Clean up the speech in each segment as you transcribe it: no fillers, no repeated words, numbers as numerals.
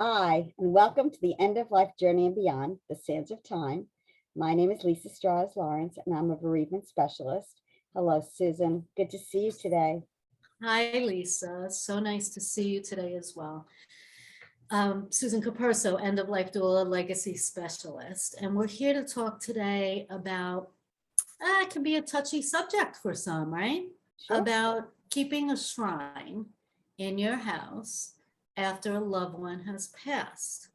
Hi, and welcome to the End of Life Journey and Beyond, the Sands of Time. My name is Lisa Strahs-Lorenc, and I'm a bereavement specialist. Hello, Susan. Good to see you today. Hi, Lisa. So nice to see you today as well. Susan Capurso, End of Life Doula Legacy Specialist. And we're here to talk today about, it can be a touchy subject for some, right? Sure. About keeping a shrine in your house after a loved one has passed.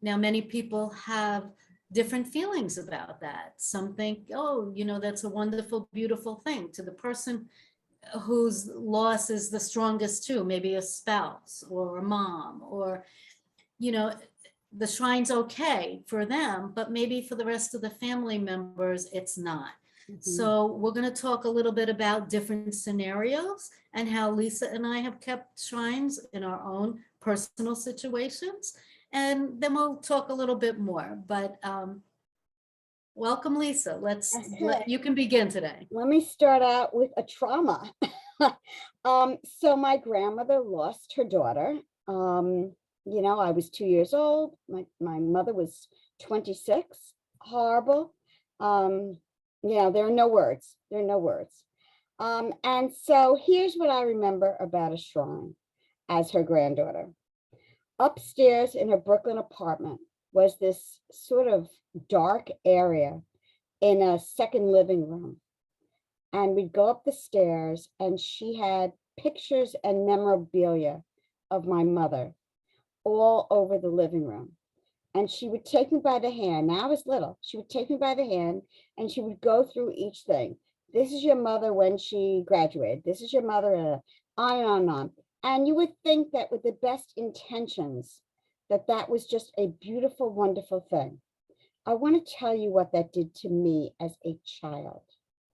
Now, many people have different feelings about that. Some think, oh, that's a wonderful, beautiful thing. To the person whose loss is the strongest too, maybe a spouse or a mom, or, the shrine's okay for them, but maybe for the rest of the family members, it's not. So we're going to talk a little bit about different scenarios and how Lisa and I have kept shrines in our own personal situations. And then we'll talk a little bit more, but welcome, Lisa. You can begin today. Let me start out with a trauma. So my grandmother lost her daughter. I was 2 years old. My mother was 26. Horrible. There are no words. And so here's what I remember about a shrine as her granddaughter. Upstairs in her Brooklyn apartment was this sort of dark area in a second living room. And we'd go up the stairs and she had pictures and memorabilia of my mother all over the living room. And she would take me by the hand. Now I was little. She would take me by the hand and she would go through each thing. This is your mother when she graduated. This is your mother, on and on and on. And you would think that with the best intentions, that was just a beautiful, wonderful thing. I want to tell you what that did to me as a child.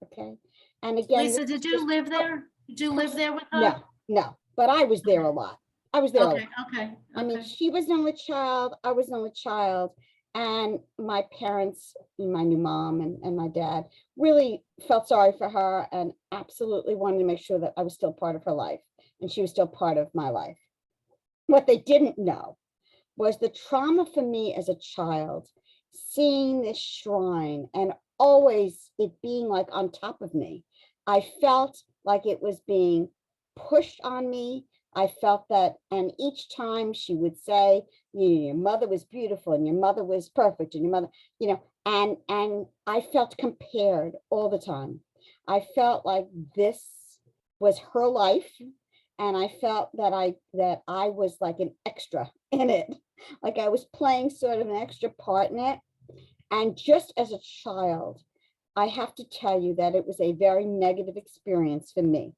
Okay. And again, Lisa, did you live there? Did you live there with her? No, but I was there a lot. I was there. Okay. I mean, she was an only child. I was an only child. And my parents, my new mom and my dad really felt sorry for her and absolutely wanted to make sure that I was still part of her life and she was still part of my life. What they didn't know was the trauma for me as a child, seeing this shrine and always it being like on top of me. I felt like it was being pushed on me. I felt that, and each time she would say, your mother was beautiful and your mother was perfect and your mother, and I felt compared all the time. I felt like this was her life. And I felt that I was like an extra in it, like I was playing sort of an extra part in it. And just as a child, I have to tell you that it was a very negative experience for me.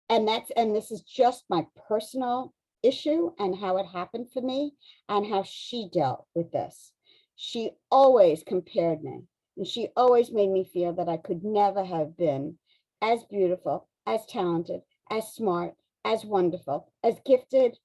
And this is just my personal issue and how it happened for me and how she dealt with this. She always compared me and she always made me feel that I could never have been as beautiful, as talented, as smart, as wonderful, as gifted.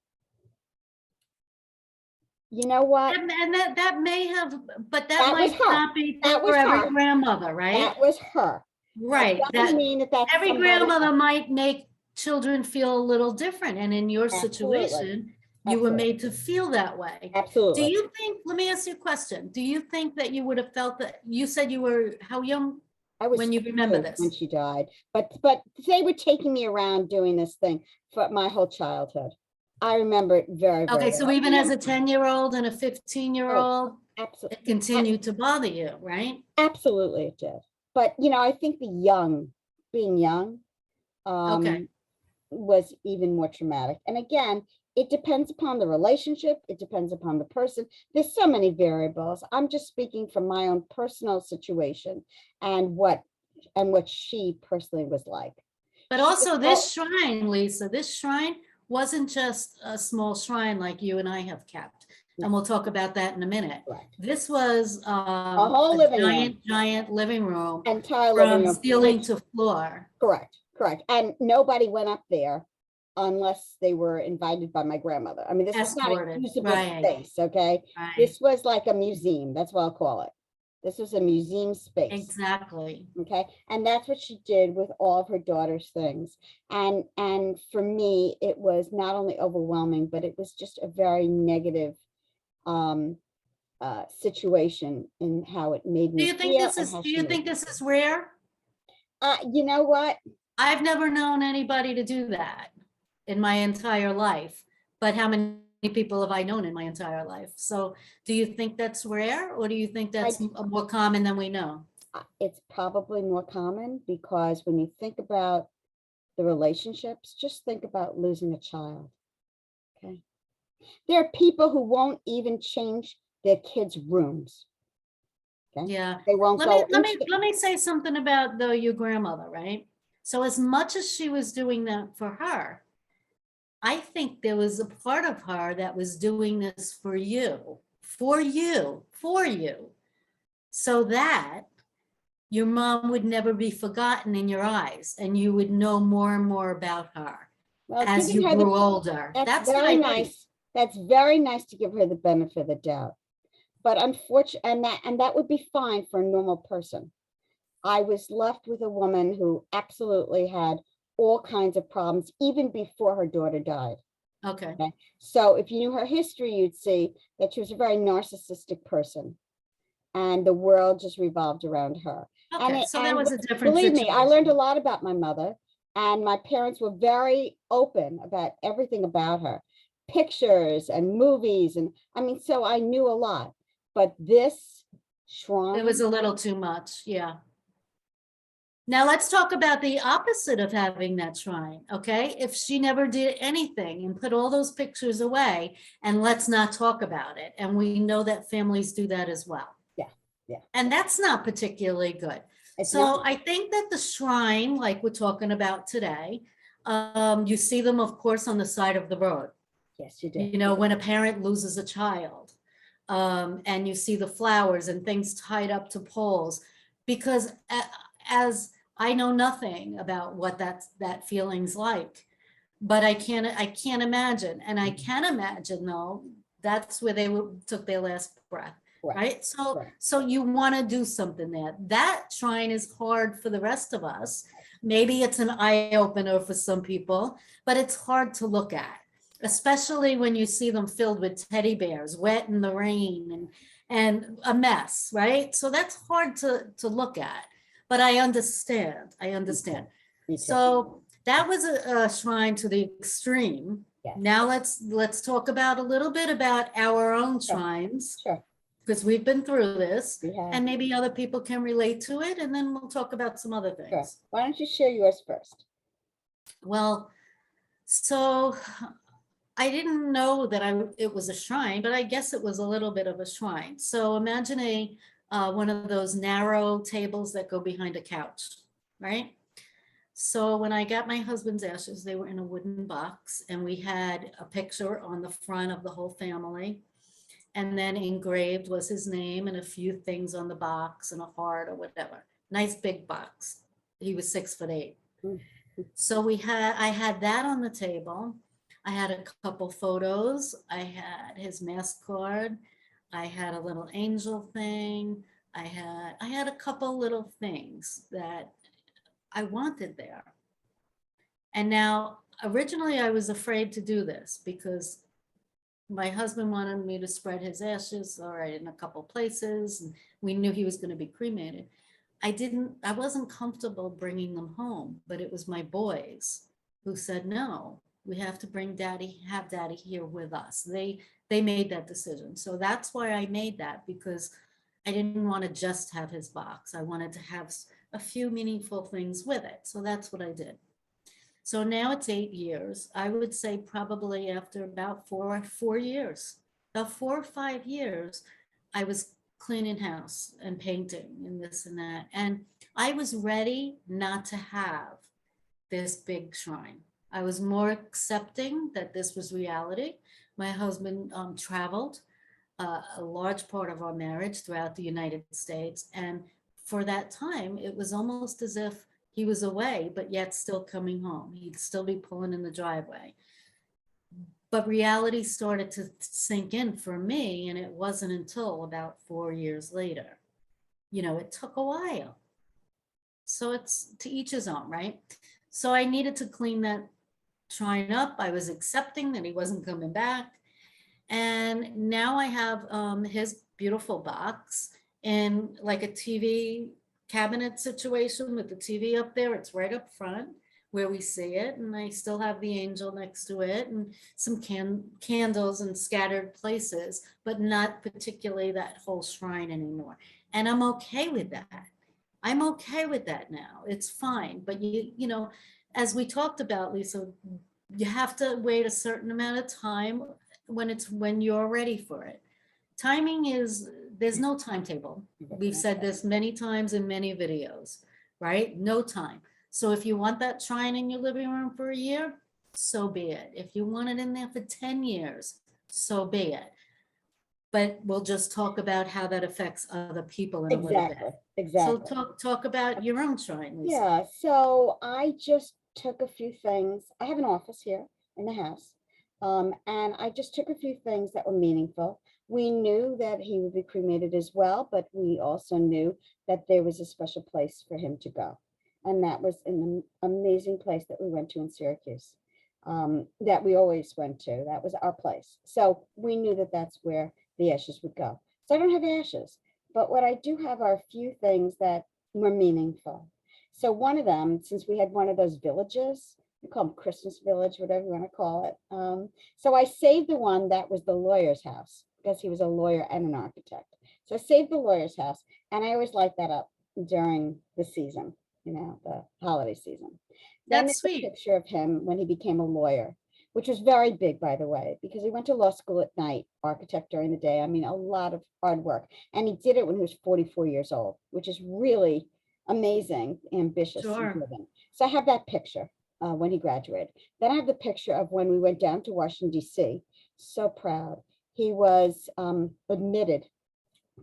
You know what? And that may have, but that might not be for every grandmother, right? That was her. Right. That doesn't mean that every grandmother might make children feel a little different. And in your situation, you were made to feel that way. Absolutely. Do you think, let me ask you a question. Do you think that you would have felt that, you said you were, how young? I was when you remember this, when she died, but they were taking me around doing this thing for my whole childhood. I remember it very, very okay. So even as a 10-year-old and a 15-year-old, absolutely, it continued to bother you, right? Absolutely, it did. But I think being young, was even more traumatic. And again, it depends upon the relationship. It depends upon the person. There's so many variables. I'm just speaking from my own personal situation and what she personally was like. But also this shrine, Lisa, this shrine wasn't just a small shrine like you and I have kept. And we'll talk about that in a minute. Right. This was a whole giant living room. Entire living room. From ceiling to floor. Correct. And nobody went up there unless they were invited by my grandmother. I mean, this was not a usable space, okay? Right. This was like a museum. That's what I'll call it. This was a museum space. Exactly. Okay. And that's what she did with all of her daughter's things. And for me, it was not only overwhelming, but it was just a very negative situation in how it made Do me you think feel this and is, how do she you made think me this feel. is rare? You know what? I've never known anybody to do that in my entire life, but how many people have I known in my entire life? So do you think that's rare, or do you think I, that's more common than we know? it's probably more common because when you think about the relationships, just think about losing a child. Okay. There are people who won't even change their kids' rooms. Okay. Yeah. They won't Let me go let into me let me say something about your grandmother, right? So as much as she was doing that for her, I think there was a part of her that was doing this for you, for you, for you, so that your mom would never be forgotten in your eyes and you would know more and more about her well, as giving you her the, grew older. that's That's what very I think. nice. That's very nice to give her the benefit of the doubt. But unfortunately, and that would be fine for a normal person. I was left with a woman who absolutely had all kinds of problems, even before her daughter died. Okay. Okay. So if you knew her history, you'd see that she was a very narcissistic person and the world just revolved around her. Okay. So that And was a different believe me, I learned a situation. lot about my mother, and my parents were very open about everything about her, pictures and movies. And I mean, so I knew a lot, but this It was shrine, a little too much. Yeah. Now let's talk about the opposite of having that shrine, okay? If she never did anything and put all those pictures away, and let's not talk about it. And we know that families do that as well. yeah, yeah, And that's not particularly good. it's So not. I think that the shrine, like we're talking about today, you see them, of course, on the side of the road. Yes, you do. You know, when a parent loses a child, and you see the flowers and things tied up to poles, because as I know nothing about what that feeling's like, but I can't imagine, and I can imagine though that's where they took their last breath, Correct, right? So correct. you want to do something there. That shrine is hard for the rest of us. Maybe it's an eye opener for some people, but it's hard to look at, especially when you see them filled with teddy bears, wet in the rain and a mess, right? So that's hard to look at. But I understand. I Me too. understand. Me too. So that was a shrine to the extreme. Yes. Now let's talk about a little bit about our own Sure, shrines, sure. because we've been through this, We have. and maybe other people can relate to it, and then we'll talk about some other Sure. things. Why don't you share yours first? Well, so I didn't know that it was a shrine, but I guess it was a little bit of a shrine. So imagine one of those narrow tables that go behind a couch, right? So when I got my husband's ashes, they were in a wooden box, and we had a picture on the front of the whole family. And then engraved was his name and a few things on the box and a heart or whatever. Nice big box. He was 6'8". Mm. So I had that on the table. I had a couple photos. I had his mask card. I had a little angel thing. I had a couple little things that I wanted there. And now, originally, I was afraid to do this because my husband wanted me to spread his ashes, all right, in a couple places, and we knew he was going to be cremated. I wasn't comfortable bringing them home, but it was my boys who said, no, we have to have daddy here with us. They made that decision. So that's why I made that, because I didn't want to just have his box. I wanted to have a few meaningful things with it. So that's what I did. So now it's 8 years. I would say probably after about four years, about 4 or 5 years, I was cleaning house and painting and this and that. And I was ready not to have this big shrine. I was more accepting that this was reality. My husband traveled a large part of our marriage throughout the United States. And for that time, it was almost as if he was away, but yet still coming home. He'd still be pulling in the driveway. But reality started to sink in for me, and it wasn't until about 4 years later. it took a while. So it's to each his own, right? So I needed to clean that shrine up. I was accepting that he wasn't coming back. And now I have his beautiful box in like a TV cabinet situation with the TV up there. It's right up front where we see it. And I still have the angel next to it and some candles in scattered places, but not particularly that whole shrine anymore. And I'm okay with that. I'm okay with that now. It's fine. But as we talked about, Lisa, you have to wait a certain amount of time when you're ready for it. Timing is, there's no timetable. We've said this many times in many videos, right? No time. So if you want that shrine in your living room for a year, so be it. If you want it in there for 10 years, so be it. But we'll just talk about how that affects other people in a little bit. Exactly. So talk about your own shrine, Lisa. Yeah, so I just took a few things. I have an office here in the house. And I just took a few things that were meaningful. We knew that he would be cremated as well, but we also knew that there was a special place for him to go. And that was in the amazing place that we went to in Syracuse, that we always went to. That was our place. So we knew that that's where the ashes would go. So I don't have ashes, but what I do have are a few things that were meaningful. So one of them, since we had one of those villages, we call them Christmas Village, whatever you want to call it. So I saved the one that was the lawyer's house because he was a lawyer and an architect. So I saved the lawyer's house, and I always light that up during the season, the holiday season. Then That's there's a sweet. picture of him when he became a lawyer, which was very big, by the way, because he went to law school at night, architect during the day. I mean, a lot of hard work. And he did it when he was 44 years old, which is really amazing, ambitious, and Sure. driven. So I have that picture when he graduated. Then I have the picture of when we went down to Washington, D.C. So proud. He was admitted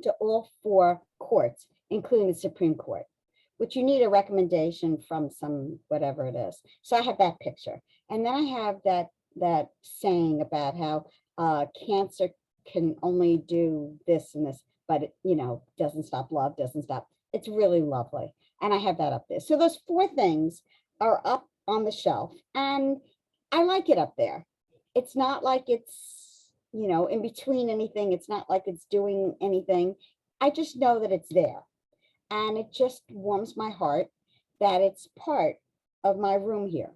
to all 4 courts, including the Supreme Court, which you need a recommendation from some whatever it is. So I have that picture. And then I have that saying about how cancer can only do this and this, but it, doesn't stop love, doesn't stop. It's really lovely. And I have that up there. So those 4 things are up on the shelf, and I like it up there. It's not like it's, in between anything. It's not like it's doing anything. I just know that it's there. And it just warms my heart that it's part of my room here,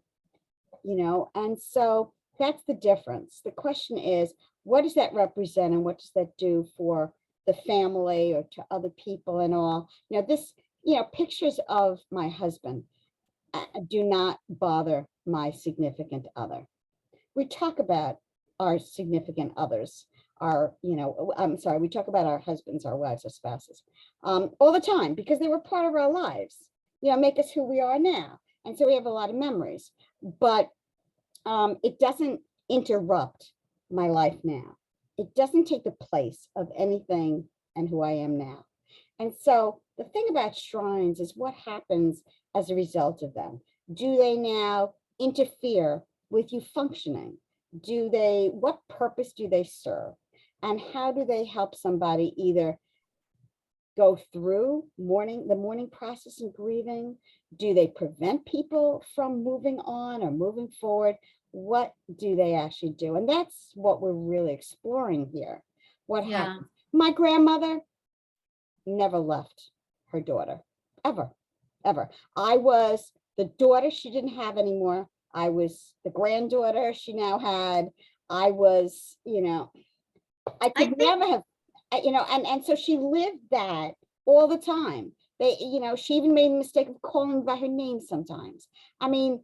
and so that's the difference. The question is, what does that represent and what does that do for the family or to other people and all? Pictures of my husband do not bother my significant other. We talk about our significant others, we talk about our husbands, our wives, our spouses, all the time, because they were part of our lives, make us who we are now. And so we have a lot of memories, but it doesn't interrupt my life now. It doesn't take the place of anything and who I am now. And so the thing about shrines is what happens as a result of them. Do they now interfere with you functioning? What purpose do they serve? And how do they help somebody either go through the mourning process and grieving? Do they prevent people from moving on or moving forward? What do they actually do? And that's what we're really exploring here. What happens? My grandmother never left her daughter, ever, ever. I was the daughter she didn't have anymore. I was the granddaughter she now had. I was, I could never have, and so she lived that all the time. She even made a mistake of calling by her name sometimes. I mean,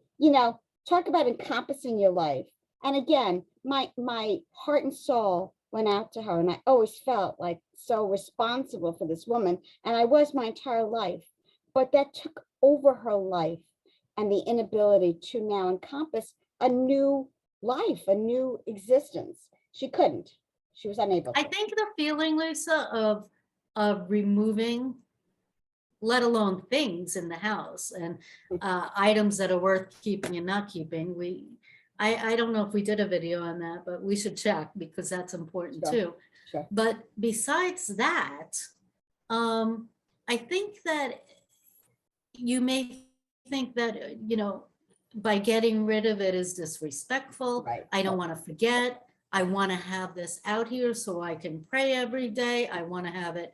talk about encompassing your life. And again, my heart and soul went out to her, and I always felt like so responsible for this woman, and I was my entire life. But that took over her life and the inability to now encompass a new life, a new existence. She couldn't. She was unable to. I think the feeling, Lisa, of removing, let alone things in the house and items that are worth keeping and not keeping. I don't know if we did a video on that, but we should check because that's important too. Sure. But besides that, I think that you may think that, by getting rid of it is disrespectful. Right. I don't want to forget. I want to have this out here so I can pray every day. I want to have it,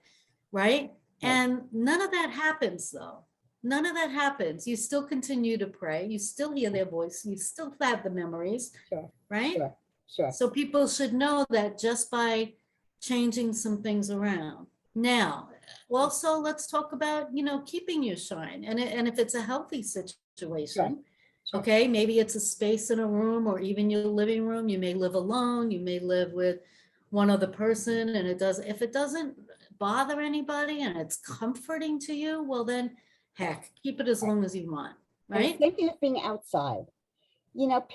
right? Right. And none of that happens though. None of that happens. You still continue to pray. You still hear their voice. You still have the memories, Sure. right? Sure. Sure. So people should know that just by changing some things around. Now, also let's talk about, keeping your shine. And if it's a healthy Sure. situation, Sure. okay, maybe it's a space in a room or even your living room. You may live alone, you may live with one other person, and if it doesn't bother anybody and it's comforting to you, well then, heck, keep it as long as you want, And the right? same thing with being outside.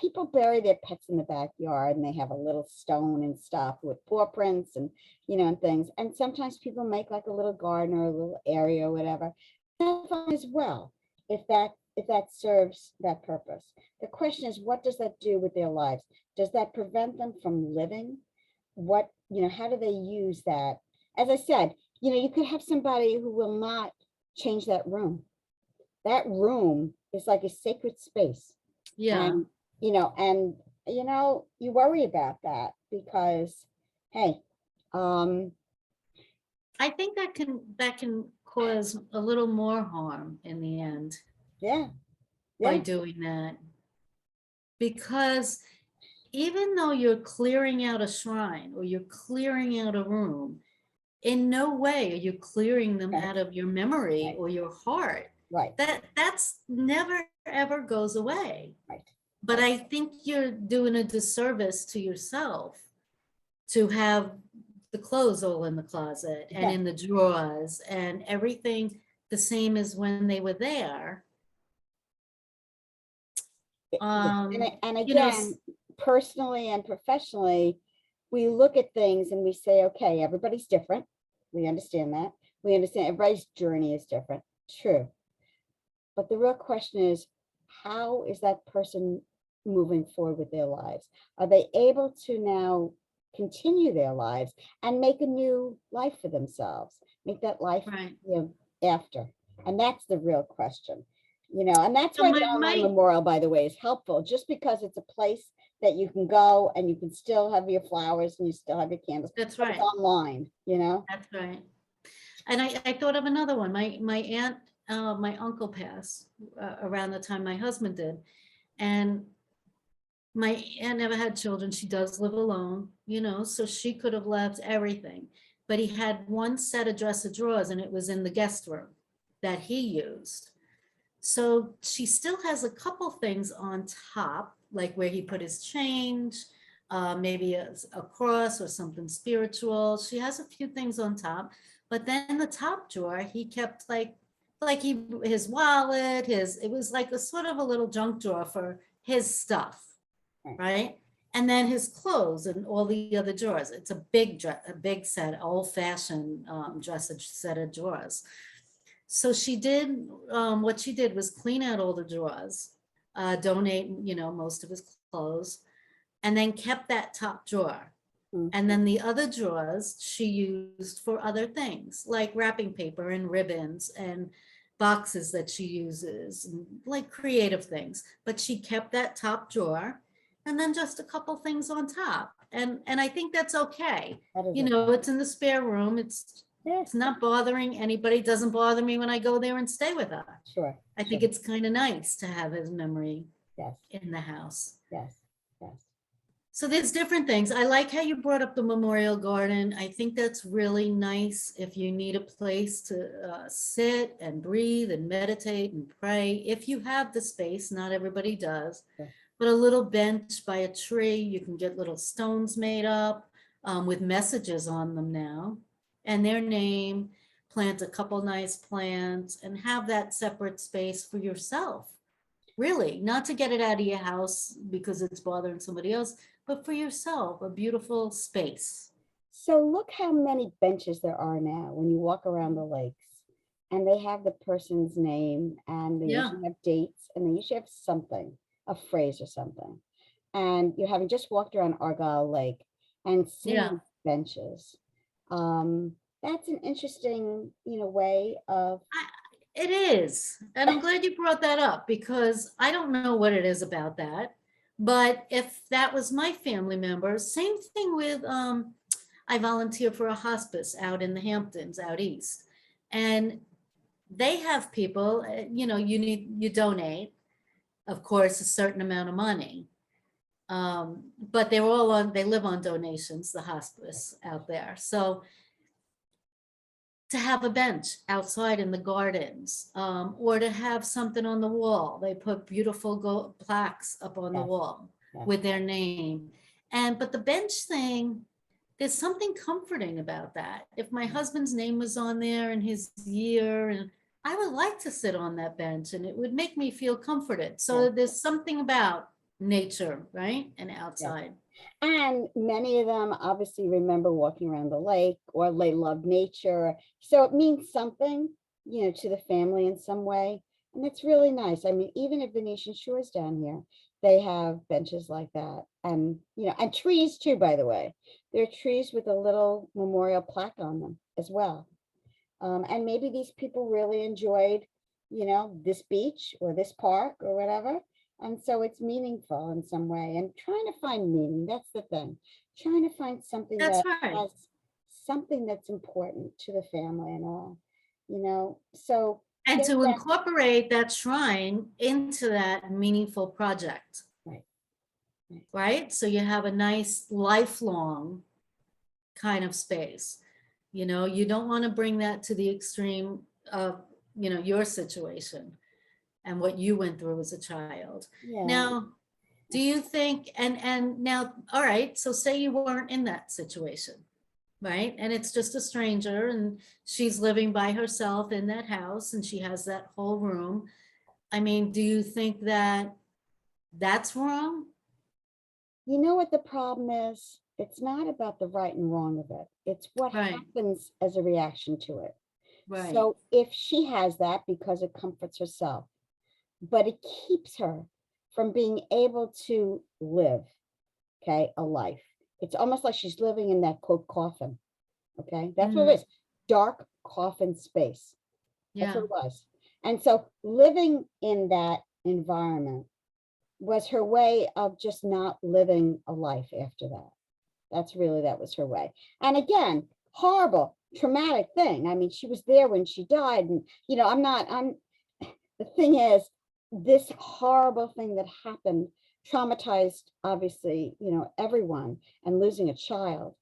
People bury their pets in the backyard and they have a little stone and stuff with paw prints and, and things. And sometimes people make like a little garden or a little area or whatever. That's fine as well, if that serves that purpose. The question is, what does that do with their lives? Does that prevent them from living? How do they use that? As I said, you could have somebody who will not change that room. That room is like a sacred space. Yeah. And, you worry about that because, hey, I think that can cause a little more harm in the end yeah, by yeah, doing that. Because even though you're clearing out a shrine or you're clearing out a room, in no way are you clearing them right, out of your memory right, or your heart. right, That's never ever goes away. right, But I think you're doing a disservice to yourself to have the clothes all in the closet and yeah. in the drawers and everything the same as when they were there. Yes. And, Um, and you know, again, personally and professionally, we look at things and we say, okay, everybody's different. We understand that. We understand everybody's journey is different. True. But the real question is, how is that person moving forward with their lives? Are they able to now continue their lives and make a new life for themselves? Make that life, right. after. And that's the real question. And that's So why the my online memorial, by the way, is helpful, just because it's a place that you can go and you can still have your flowers and you still have your candles, that's but it's right. online. That's right. And I thought of another one. My aunt, my uncle passed around the time my husband did, and my aunt never had children. She does live alone, so she could have left everything. But he had one set of dresser drawers, and it was in the guest room that he used. So she still has a couple things on top, like where he put his change, maybe a cross or something spiritual. She has a few things on top, but then the top drawer he kept his wallet, it was like a sort of a little junk drawer for his stuff, Right. right? And then his clothes and all the other drawers. It's a big set, old-fashioned dresser set of drawers. So what she did was clean out all the drawers, donate, most of his clothes, and then kept that top drawer. And Mhm. then the other drawers she used for other things, like wrapping paper and ribbons and boxes that she uses, and like creative things. But she kept that top drawer and then just a couple things on top. And I think that's okay. That is okay. It's in the spare room. Yeah, It's not bothering anybody. It doesn't bother me when I go there and stay with her. sure, I sure. think it's kind of nice to have his memory Yes, in the house. yes, yes. So there's different things. I like how you brought up the memorial garden. I think that's really nice if you need a place to sit and breathe and meditate and pray. If you have the space, not everybody does, Sure. but a little bench by a tree, you can get little stones made up with messages on them now and their name, plant a couple nice plants and have that separate space for yourself. Really, not to get it out of your house because it's bothering somebody else, but for yourself, a beautiful space. So look how many benches there are now when you walk around the lakes, and they have the person's name and they Yeah, usually have dates and they usually have something, a phrase or something. And you're having just walked around Argyle Lake and seen yeah. these benches. Um, that's an interesting, way of, It is. And I'm glad you brought that up because I don't know what it is about that. But if that was my family member, same thing with I volunteer for a hospice out in the Hamptons out east. And they have people, you donate, of course, a certain amount of money. But they live on donations, the hospice out there. So to have a bench outside in the gardens, or to have something on the wall. They put beautiful plaques up on the yes, wall yes, with their name. But the bench thing, there's something comforting about that. If my husband's name was on there and his year, and I would like to sit on that bench and it would make me feel comforted. So yes, there's something about nature, right? And yes. outside. And many of them obviously remember walking around the lake, or they love nature. So it means something, to the family in some way. And it's really nice. I mean, even at Venetian Shores down here, they have benches like that. And, and trees too, by the way. There are trees with a little memorial plaque on them as well. And maybe these people really enjoyed, this beach or this park or whatever. And so it's meaningful in some way, and trying to find meaning. That's the thing. Trying to find something That's that right. has something that's important to the family and all, so And get to that incorporate that shrine into that meaningful project. right. Right. Right? So you have a nice lifelong kind of space. You don't want to bring that to the extreme of, your situation and what you went through as a child. Yeah. Now, do you think, and now, all right, so say you weren't in that situation, right? And it's just a stranger and she's living by herself in that house and she has that whole room. I mean, do you think that that's wrong? You know what the problem is? It's not about the right and wrong of it. It's what Right, happens as a reaction to it. right. So if she has that because it comforts herself, but it keeps her from being able to live, okay, a life. It's almost like she's living in that quote coffin. Okay, that's what it Mm, is. Dark coffin space. That's yeah. what it was. And so living in that environment was her way of just not living a life after that. That was her way. And again, horrible, traumatic thing. I mean, she was there when she died. And, the thing is, this horrible thing that happened traumatized, obviously, everyone, and losing a child.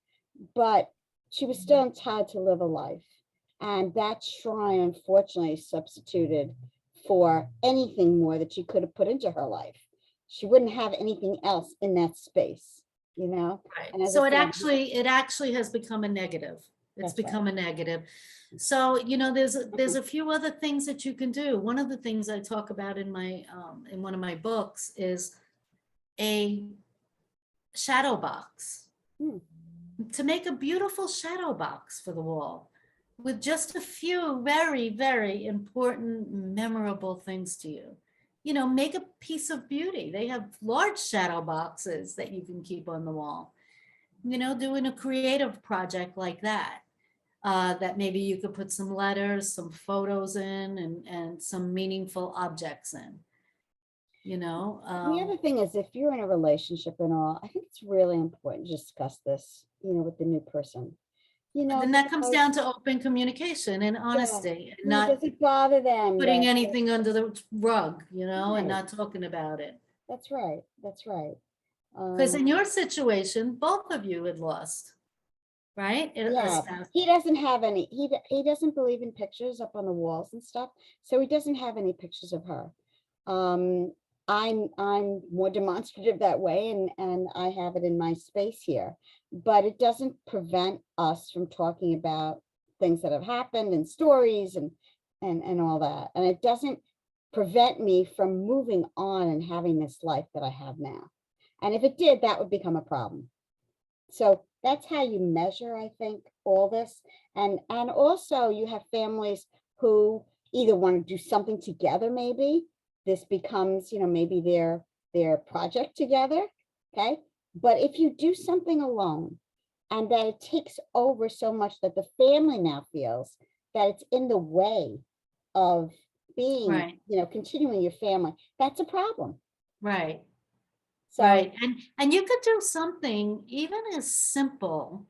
But she was still entitled to live a life. And that shrine, unfortunately, substituted for anything more that she could have put into her life. She wouldn't have anything else in that space, Right. And as I So it said, actually has become a negative. It's that's right. become a negative. So, there's a few other things that you can do. One of the things I talk about in one of my books is a shadow box, Hmm. to make a beautiful shadow box for the wall with just a few very, very important, memorable things to you. Make a piece of beauty. They have large shadow boxes that you can keep on the wall. Doing a creative project like that, that maybe you could put some letters, some photos in, and some meaningful objects in, you know. The other thing is, if you're in a relationship and all, I think it's really important to discuss this, with the new person, Then that comes because, down to open communication and yeah, honesty, and not does it bother them putting that, anything under the rug, and right, not talking about it. that's right, that's right. Because Um, in your situation, both of you had lost, right? A yeah, spouse. he doesn't have any, he doesn't believe in pictures up on the walls and stuff, so he doesn't have any pictures of her. Um, I'm more demonstrative that way, and I have it in my space here, but it doesn't prevent us from talking about things that have happened and stories and all that. And it doesn't prevent me from moving on and having this life that I have now. And if it did, that would become a problem. So that's how you measure, I think, all this. And also you have families who either want to do something together, maybe. This becomes, maybe their project together. Okay. But if you do something alone and that it takes over so much that the family now feels that it's in the way of being, Right, continuing your family. That's a problem. right, So, right. And you could do something even as simple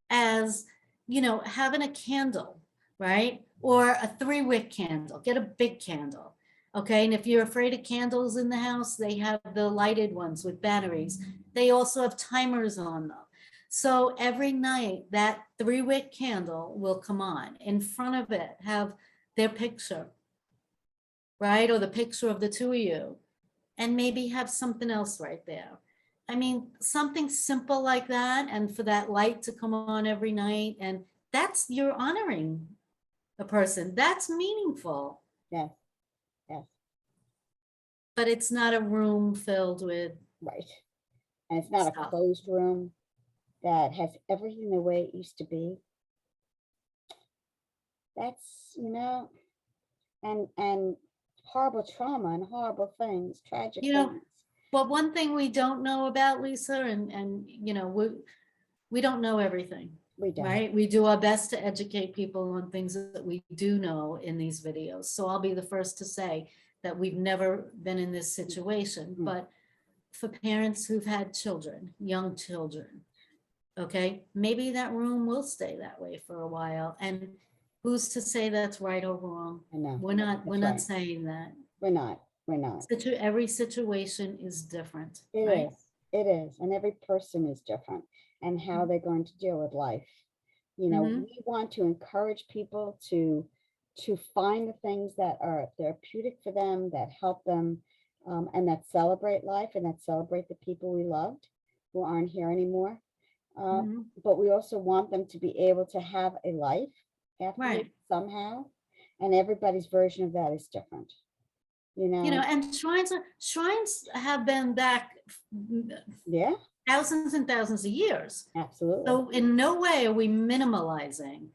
as, having a candle, right? Or a 3-wick candle, get a big candle. Okay. And if you're afraid of candles in the house, they have the lighted ones with batteries. They also have timers on them. So every night that 3-wick candle will come on. In front of it, have their picture, right? Or the picture of the two of you, and maybe have something else right there. I mean, something simple like that, and for that light to come on every night, and that's, you're honoring a person. That's meaningful, yes, yes, but it's not a room filled with right. And it's not a stuff. closed room that has everything the way it used to be. That's, and horrible trauma and horrible things, tragic You know, things. but one thing we don't know about, Lisa, and we don't know everything, We don't. right? We do our best to educate people on things that we do know in these videos. So I'll be the first to say that we've never been in this situation, Mhm. but for parents who've had children, young children, okay, maybe that room will stay that way for a while. And who's to say that's right or wrong? I know. We're not That's right. saying that. We're not. We're not. Every situation is different, It right? is. It is. And every person is different and how they're going to deal with life. Mhm. We want to encourage people to find the things that are therapeutic for them, that help them, and that celebrate life and that celebrate the people we loved who aren't here anymore. Mhm. But we also want them to be able to have a life afterwards Right. somehow. And everybody's version of that is different. And shrines have been back Yeah, thousands and thousands of years. absolutely. So in no way are we minimalizing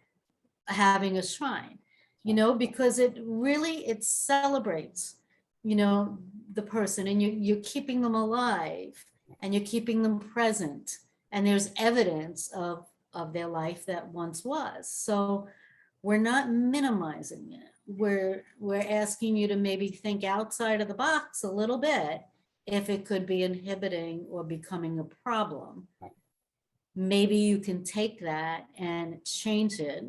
having a shrine, because it celebrates, the person, and you're keeping them alive, and you're keeping them present, and there's evidence of their life that once was. So we're not minimizing it. We're asking you to maybe think outside of the box a little bit if it could be inhibiting or becoming a problem. Maybe you can take that and change it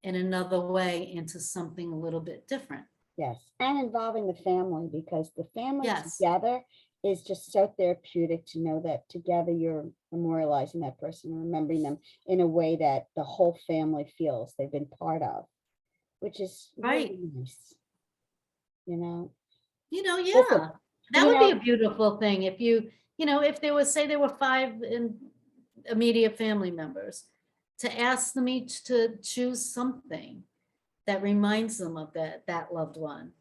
in another way into something a little bit different. Yes, and involving the family, because the family Yes, together is just so therapeutic to know that together you're memorializing that person and remembering them in a way that the whole family feels they've been part of, which is right. really nice, you know. Listen, Yeah, that you would be know, a beautiful thing if if there was, say there were 5 immediate family members, to ask them each to choose something that reminds them of that loved one,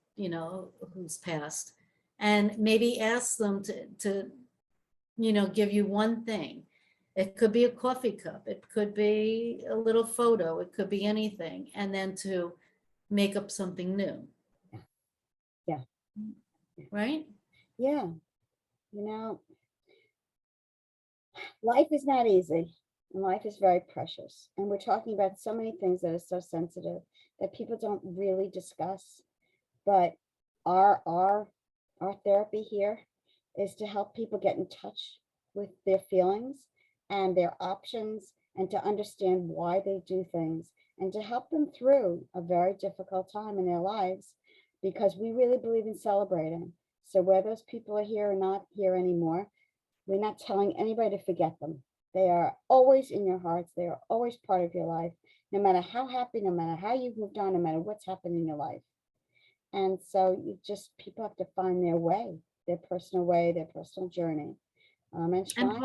who's passed, and maybe ask them to give you one thing. It could be a coffee cup, it could be a little photo, it could be anything, and then to make up something new, yeah, right? yeah, you know, life is not easy and life is very precious. And we're talking about so many things that are so sensitive that people don't really discuss. But our our therapy here is to help people get in touch with their feelings and their options and to understand why they do things and to help them through a very difficult time in their lives, because we really believe in celebrating. So whether those people are here or not here anymore, we're not telling anybody to forget them. They are always in your hearts. They are always part of your life, no matter how happy, no matter how you've moved on, no matter what's happened in your life. And so people have to find their personal way, their personal journey. And And shrine,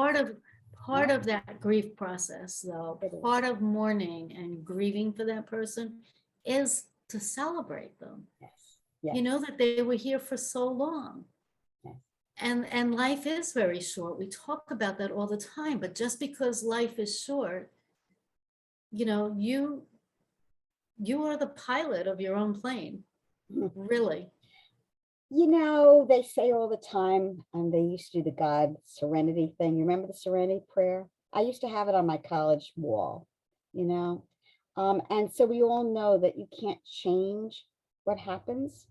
part of that grief process, though, it is. part of mourning and grieving for that person is to celebrate them. Yes, yes, That they were here for so long. yes. And life is very short. We talk about that all the time, but just because life is short, you are the pilot of your own plane, really. They say all the time, and they used to do the God serenity thing. You remember the serenity prayer? I used to have it on my college wall, you know? And so we all know that you can't change what happens,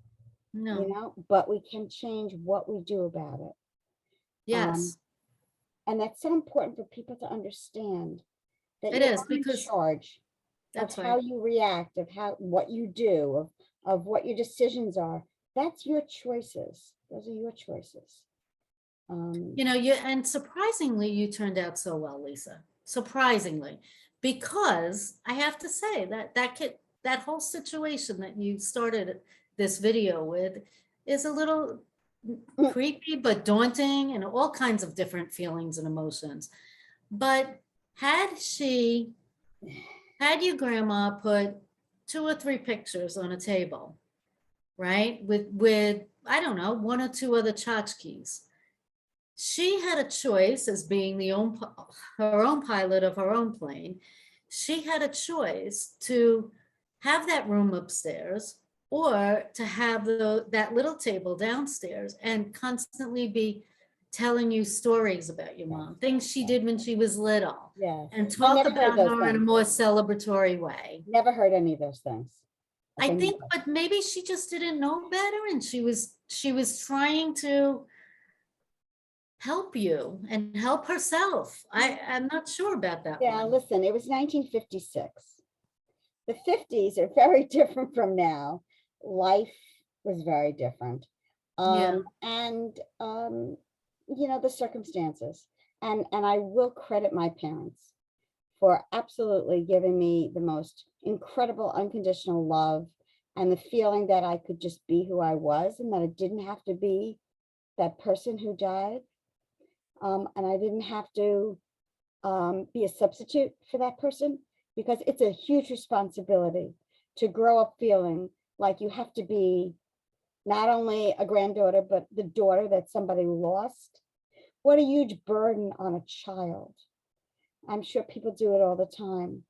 you No, know, but we can change what we do about it. yes, And that's so important for people to understand that it you're is not in because charge of that's how right. you react, of how what you do, of what your decisions are. That's your choices. Those are your choices. Um, You know, you and surprisingly, you turned out so well, Lisa. Surprisingly, because I have to say that that whole situation that you started this video with is a little creepy, but daunting, and all kinds of different feelings and emotions. But had she, had your grandma put two or three pictures on a table, right, with I don't know, one or two other tchotchkes, she had a choice as being her own pilot of her own plane. She had a choice to have that room upstairs or to have that little table downstairs and constantly be telling you stories about your yes, mom, things she yes, did when she was little, yes. and I talk never heard about those her in a things. more celebratory way. Never heard any of those things. I Okay, think, never. but maybe she just didn't know better, and she was trying to help you and help herself. I'm not sure about that Yeah, one. listen, it was 1956. The 50s are very different from now. Life was very different. Yeah, And you know, the circumstances. And I will credit my parents for absolutely giving me the most incredible unconditional love and the feeling that I could just be who I was and that it didn't have to be that person who died. And I didn't have to be a substitute for that person, because it's a huge responsibility to grow up feeling like you have to be not only a granddaughter, but the daughter that somebody lost. What a huge burden on a child. I'm sure people do it all the time.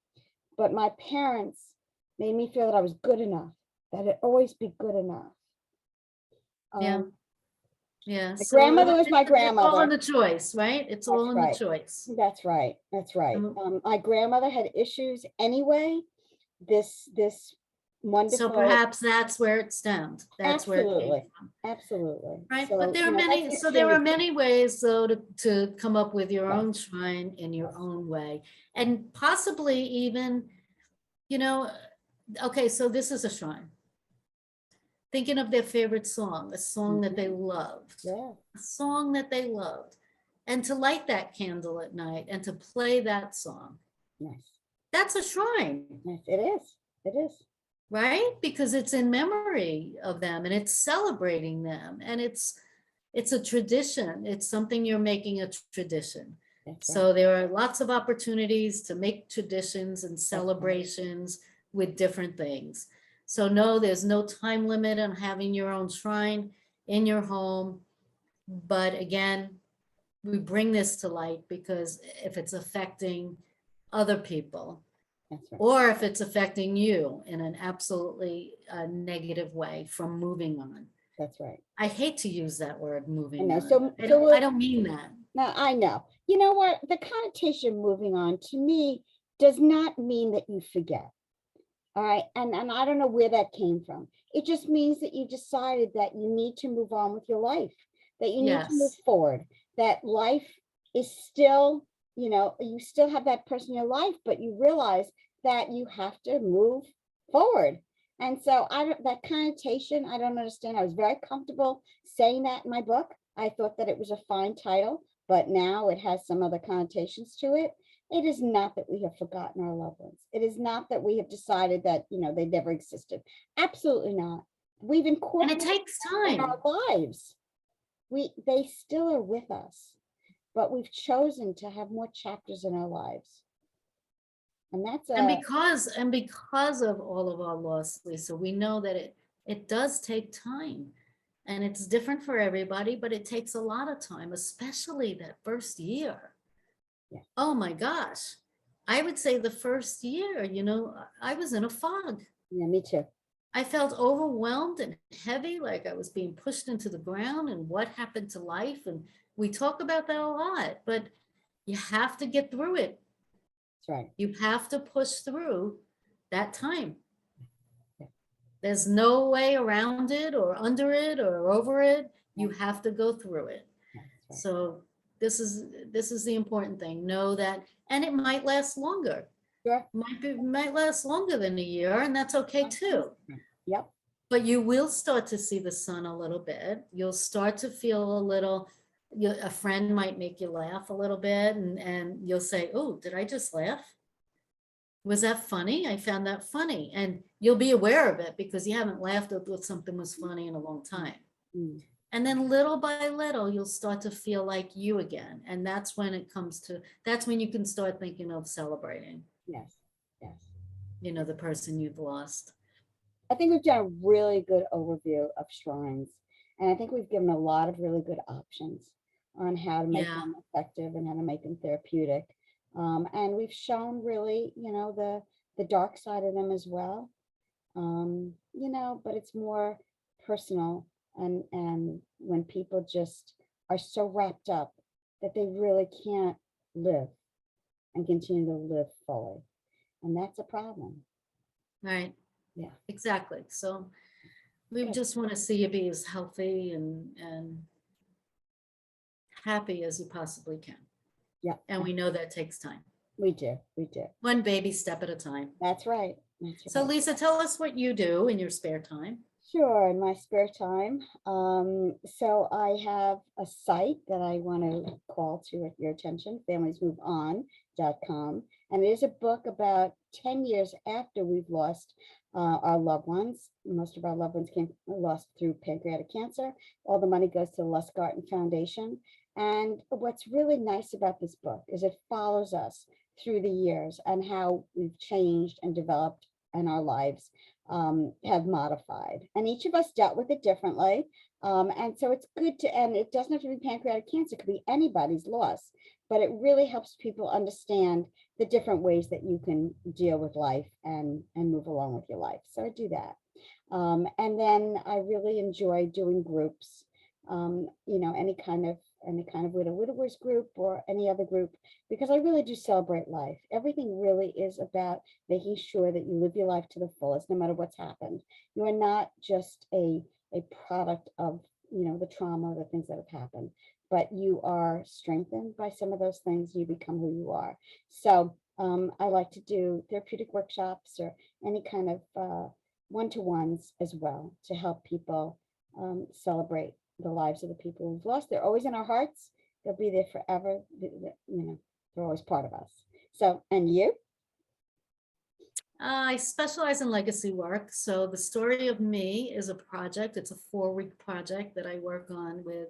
But my parents made me feel that I was good enough, that it always be good enough. yeah, Um, yeah. my So grandmother was my it's all in grandmother. the choice, right? It's all That's in the right. choice. That's right. That's right. Um, My grandmother had issues anyway. This So wonderful, perhaps that's where it stemmed. That's where it came absolutely, from, absolutely. right? But So, there you are know, that's many, so history there in are itself. many ways though to come up with your Yes, own shrine in your yes. own way. And possibly even, you know, okay, so this is a shrine. Thinking of their favorite song, a song that they Mhm. loved, Yeah, a song that they loved, and to light that candle at night and to play that song. nice. That's a shrine, Nice. It is. It is. right? Because it's in memory of them and it's celebrating them and it's a tradition. It's something you're making a tradition. That's right. So there are lots of opportunities to make traditions and That's right. celebrations with different things. So no, there's no time limit on having your own shrine in your home. But again, we bring this to light because if it's affecting other people, That's right. or if it's affecting you in an absolutely negative way from moving on. That's right. I hate to use that word I moving know. on. So, I don't mean that. now I know. You know what? The connotation moving on to me does not mean that you forget. All right. And I don't know where that came from. It just means that you decided that you need to move on with your life, that you need to move Yes. forward, that life is still, you know, you still have that person in your life, but you realize that you have to move forward. And so I don't, that connotation, I don't understand. I was very comfortable saying that in my book. I thought that it was a fine title, but now it has some other connotations to it. It is not that we have forgotten our loved ones. It is not that we have decided that, you know, they never existed. Absolutely not. We've And it incorporated takes them in our time. lives. They still are with us, but we've chosen to have more chapters in our lives. And that's And a, because of all of our loss, Lisa, we know that it does take time. And it's different for everybody, but it takes a lot of time, especially that first year. yeah, Oh my gosh. I would say the first year, I was in a fog. yeah, me too. I felt overwhelmed and heavy, like I was being pushed into the ground and what happened to life. And we talk about that a lot, but You have to get through it. That's right. You have to push through that time. Yeah. There's no way around it or under it or over it. You have to go through it. That's right. So this is the important thing. Know that, and it might last longer. Sure. Might last longer than a year, and that's okay too. Yep. But you will start to see the sun a little bit. You'll start to feel a little, a friend might make you laugh a little bit, and you'll say, oh, did I just laugh? Was that funny? I found that funny. And you'll be aware of it because you haven't laughed with something was funny in a long time. Mm. And then little by little, you'll start to feel like you again. And that's when that's when you can start thinking of celebrating. Yes. Yes. You know, the person you've lost. I think we've done a really good overview of shrines. And I think we've given a lot of really good options on how to make them effective and how to make them therapeutic. And we've shown really, the dark side of them as well. But it's more personal, and when people just are so wrapped up that they really can't live and continue to live fully. And that's a problem. Right. Yeah. Exactly. So we Good. just want to see you be as healthy and happy as you possibly can. Yeah. And we know that takes time. We do. One baby step at a time. That's right. So Lisa, tell us what you do in your spare time. Sure, in my spare time. So I have a site that I want to call to your attention, familiesmoveon.com. And it is a book about 10 years after we've lost our loved ones. Most of our loved ones lost through pancreatic cancer. All the money goes to the Lustgarten Foundation. And what's really nice about this book is it follows us through the years and how we've changed and developed and our lives have modified. And each of us dealt with it differently. And so it's good and it doesn't have to be pancreatic cancer, it could be anybody's loss, but it really helps people understand the different ways that you can deal with life and move along with your life. So I do that. And then I really enjoy doing groups, any kind of widowers group or any other group, because I really do celebrate life. Everything really is about making sure that you live your life to the fullest, no matter what's happened. You are not just a product of, the trauma, the things that have happened, but you are strengthened by some of those things. You become who you are. So I like to do therapeutic workshops or any kind of one-to-ones as well to help people celebrate the lives of the people who've lost. They're always in our hearts. They'll be there forever. They're always part of us. So, and you? I specialize in legacy work. So the story of me is a project. It's a 4-week project that I work on with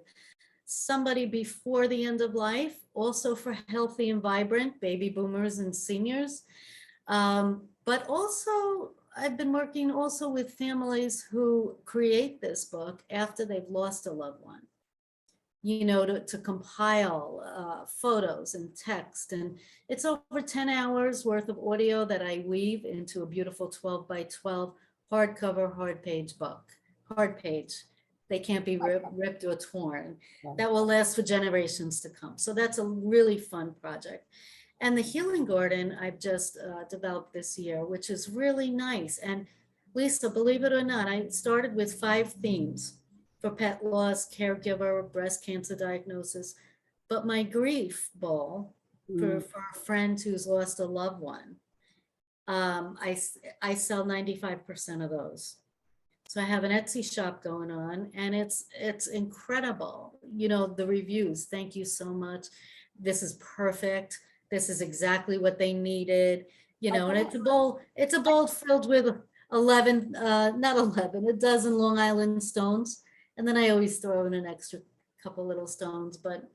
somebody before the end of life, also for healthy and vibrant baby boomers and seniors. But also I've been working also with families who create this book after they've lost a loved one, to compile photos and text. And it's over 10 hours worth of audio that I weave into a beautiful 12 by 12 hardcover, hard page. They can't be ripped or torn. That will last for generations to come. So that's a really fun project. And the healing garden I've just developed this year, which is really nice. And Lisa, believe it or not, I started with 5 themes for pet loss, caregiver, breast cancer diagnosis. But my grief bowl for a friend who's lost a loved one, I sell 95% of those. So I have an Etsy shop going on, and it's incredible. The reviews, thank you so much. This is perfect. This is exactly what they needed, and it's a bowl filled with a dozen Long Island stones. And then I always throw in an extra couple little stones, but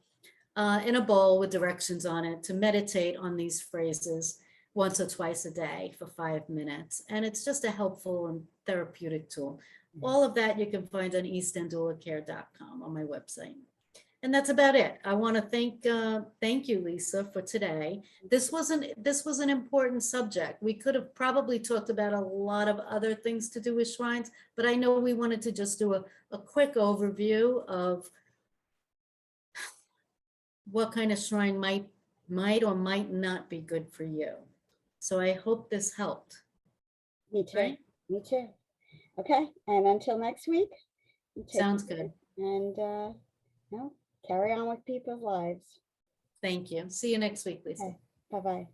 in a bowl with directions on it to meditate on these phrases once or twice a day for 5 minutes. And it's just a helpful and therapeutic tool. All of that you can find on eastenddoulacare.com on my website. And that's about it. I want to thank you, Lisa, for today. This was an important subject. We could have probably talked about a lot of other things to do with shrines, but I know we wanted to just do a quick overview of what kind of shrine might might or might not be good for you. So I hope this helped. Me too. Right? Me too. Okay. And until next week, you take Sounds care good. and carry on with people's lives. Thank you. See you next week, Lisa. Okay. Bye-bye.